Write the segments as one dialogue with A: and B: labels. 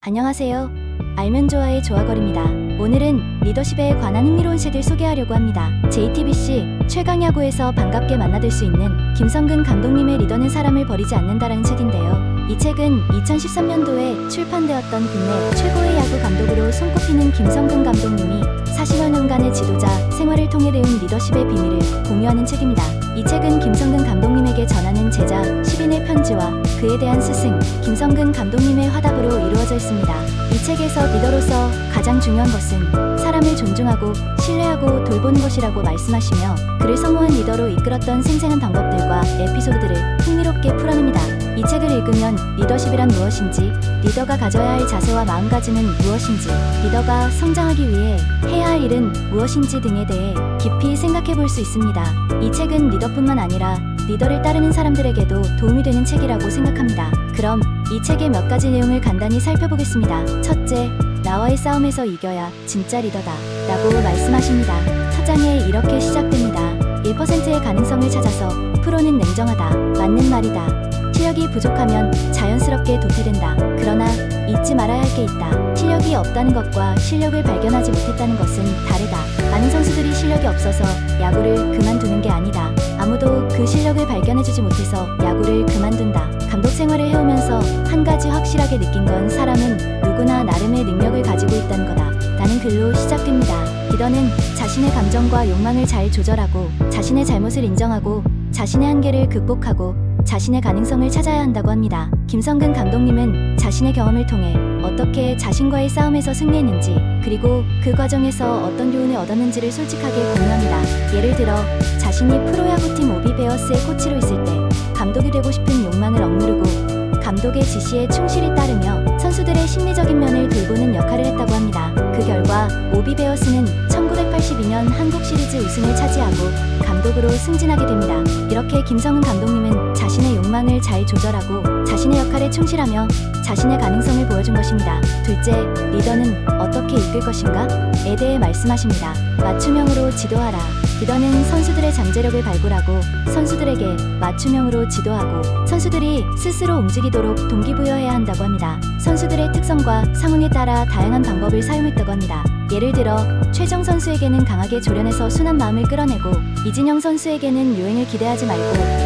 A: 안녕하세요. 알면 좋아의 조아걸입니다. 오늘은 리더십에 관한 흥미로운 책을 소개하려고 합니다. JTBC 최강야구에서 반갑게 만나들 수 있는 김성근 감독님의 리더는 사람을 버리지 않는다라는 책인데요. 이 책은 2013년도에 출판되었던 국내 최고의 야구 감독으로 손꼽히는 김성근 감독님이 40여 년간의 지도자 생활을 통해 배운 리더십의 비밀을 공유하는 책입니다. 이 책은 김성근 감독님에게 전하는 제자 10인의 편지와 그에 대한 스승 김성근 감독님의 화답으로 이루어져 있습니다. 이 책에서 리더로서 가장 중요한 것은 사람을 존중하고 신뢰하고 돌보는 것이라고 말씀하시며 그를 성공한 리더로 이끌었던 생생한 방법들과 에피소드들을 흥미롭게 풀어냅니다. 이 책을 읽으면 리더십이란 무엇인지, 리더가 가져야 할 자세와 마음가짐은 무엇인지, 리더가 성장하기 위해 해야 할 일은 무엇인지 등에 대해 깊이 생각해 볼 수 있습니다. 이 책은 리더뿐만 아니라 리더를 따르는 사람들에게도 도움이 되는 책이라고 생각합니다. 그럼 이 책의 몇 가지 내용을 간단히 살펴보겠습니다. 첫째, 나와의 싸움에서 이겨야 진짜 리더다 라고 말씀하십니다. 첫 장에 이렇게 시작됩니다. 1%의 가능성을 찾아서 프로는 냉정하다. 맞는 말이다. 실력이 부족하면 자연스럽게 도태된다. 그러나 잊지 말아야 할 게 있다. 실력이 없다는 것과 실력을 발견하지 못했다는 것은 다르다. 많은 선수들이 실력이 없어서 야구를 그만두는 게 아니다. 아무도 그 실력을 발견해주지 못해서 야구를 그만둔다. 감독 생활을 해오면서 한 가지 확실하게 느낀 건 사람은 누구나 나름의 능력을 가지고 있다는 거다. 라는 글로 시작됩니다. 리더는 자신의 감정과 욕망을 잘 조절하고 자신의 잘못을 인정하고 자신의 한계를 극복하고 자신의 가능성을 찾아야 한다고 합니다. 김성근 감독님은 자신의 경험을 통해 어떻게 자신과의 싸움에서 승리했는지 그리고 그 과정에서 어떤 교훈을 얻었는지를 솔직하게 공유합니다. 예를 들어 자신이 프로야구팀 오비베어스의 코치로 있을 때 감독이 되고 싶은 욕망을 억누르고 감독의 지시에 충실히 따르며 선수들의 심리적인 면을 돌보는 역할을 했다고 합니다. 그 결과 오비베어스는 1982년 한국 시리즈 우승을 차지하고 감독으로 승진하게 됩니다. 이렇게 김성근 감독님은 자신의 욕망을 잘 조절하고 자신의 역할에 충실하며 자신의 가능성을 보여준 것입니다. 둘째, 리더는 어떻게 이끌 것인가?에 대해 말씀하십니다. 맞춤형으로 지도하라. 리더는 선수들의 잠재력을 발굴하고 선수들에게 맞춤형으로 지도하고 선수들이 스스로 움직이도록 동기부여해야 한다고 합니다. 선수들의 특성과 상황에 따라 다양한 방법을 사용했다고 합니다. 예를 들어 최정 선수에게는 강하게 조련해서 순한 마음을 끌어내고 이진영 선수에게는 요행을 기대하지 말고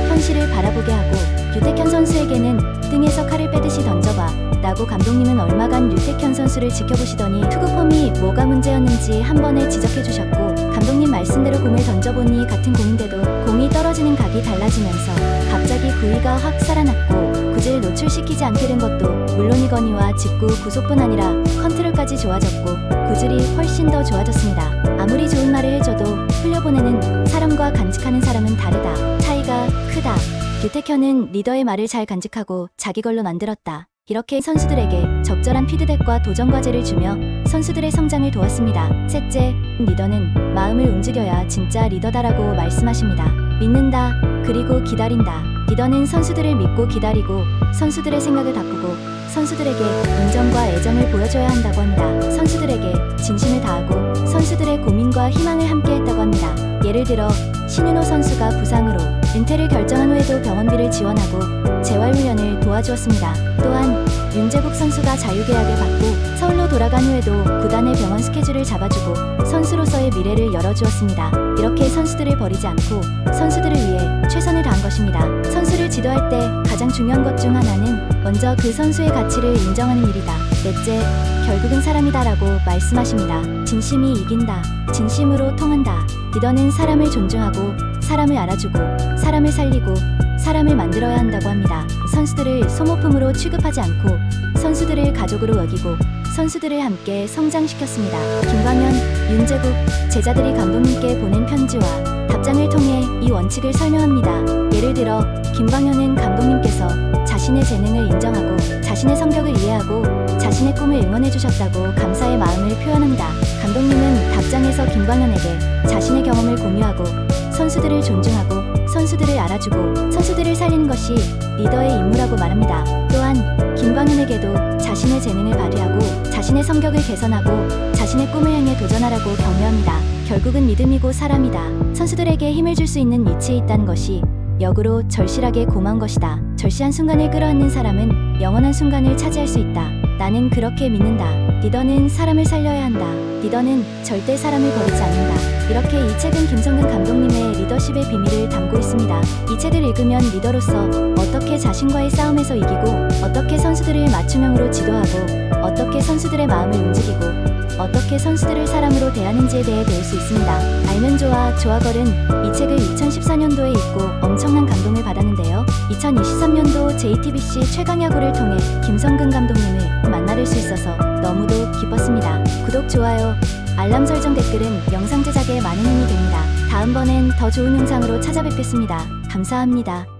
A: 현실을 바라보게 하고 유택현 선수에게는 등에서 칼을 빼듯이 던져봐 라고 감독님은 얼마간 유택현 선수를 지켜보시더니 투구 폼이 뭐가 문제였는지 한 번에 지적해 주셨고 감독님 말씀대로 공을 던져보니 같은 공인데도 공이 떨어지는 각이 달라지면서 갑자기 구위가 확 살아났고 구질을 노출시키지 않게 된 것도 물론이거니와 직구 구속뿐 아니라 컨트롤까지 좋아졌고 구질이 훨씬 더 좋아졌습니다. 아무리 좋은 말을 해줘도 흘려보내는 사람과 간직하는 사람은 다르다. 차이가 크다. 유택현은 리더의 말을 잘 간직하고 자기 걸로 만들었다. 이렇게 선수들에게 적절한 피드백과 도전 과제를 주며 선수들의 성장을 도왔습니다. 셋째, 리더는 마음을 움직여야 진짜 리더다라고 말씀하십니다. 믿는다, 그리고 기다린다. 리더는 선수들을 믿고 기다리고 선수들의 생각을 바꾸고 선수들에게 인정과 애정을 보여줘야 한다고 합니다. 선수들에게 진심을 다하고 선수들의 고민과 희망을 함께 했다고 합니다. 예를 들어 신윤호 선수가 부상으로 은퇴를 결정한 후에도 병원비를 지원하고 재활훈련을 도와주었습니다. 또한 윤재국 선수가 자유계약을 받고 서울로 돌아간 후에도 구단의 병원 스케줄을 잡아주고 선수로서의 미래를 열어주었습니다. 이렇게 선수들을 버리지 않고 선수들을 위해 최선을 다한 것입니다. 선수를 지도할 때 가장 중요한 것 중 하나는 먼저 그 선수의 가치를 인정하는 일이다. 넷째, 결국은 사람이다라고 말씀하십니다. 진심이 이긴다. 진심으로 통한다. 리더는 사람을 존중하고 사람을 알아주고 사람을 살리고 사람을 만들어야 한다고 합니다. 선수들을 소모품으로 취급하지 않고 선수들을 가족으로 여기고 선수들을 함께 성장시켰습니다. 김광현, 윤재국, 제자들이 감독님께 보낸 편지와 답장을 통해 이 원칙을 설명합니다. 예를 들어 김광현은 감독님께서 자신의 재능을 인정하고 자신의 성격을 이해하고 자신의 꿈을 응원해주셨다고 감사의 마음을 표현합니다. 감독님은 답장에서 김광현에게 자신의 경험을 공유하고 선수들을 존중하고 선수들을 알아주고 선수들을 살리는 것이 리더의 임무라고 말합니다. 또한 김광현에게도 자신의 재능을 발휘하고 자신의 성격을 개선하고 자신의 꿈을 향해 도전하라고 격려합니다. 결국은 믿음이고 사람이다. 선수들에게 힘을 줄 수 있는 위치에 있다는 것이 역으로 절실하게 고마운 것이다. 절실한 순간을 끌어안는 사람은 영원한 순간을 차지할 수 있다. 나는 그렇게 믿는다. 리더는 사람을 살려야 한다. 리더는 절대 사람을 버리지 않는다. 이렇게 이 책은 김성근 감독님의 리더십의 비밀을 담고 있습니다. 이 책을 읽으면 리더로서 어떻게 자신과의 싸움에서 이기고, 어떻게 선수들을 맞춤형으로 지도하고, 어떻게 선수들의 마음을 움직이고, 어떻게 선수들을 사람으로 대하는지에 대해 배울 수 있습니다. 알면 좋아, 좋아걸은 이 책을 2014년도에 읽고 엄청난 감동을 받았는데요. 2023년도 JTBC 최강야구를 통해 김성근 감독님을 만나뵐 수 있어서 너무도 기뻤습니다. 구독, 좋아요, 알람 설정, 댓글은 영상 제작에 많은 힘이 됩니다. 다음번엔 더 좋은 영상으로 찾아뵙겠습니다. 감사합니다.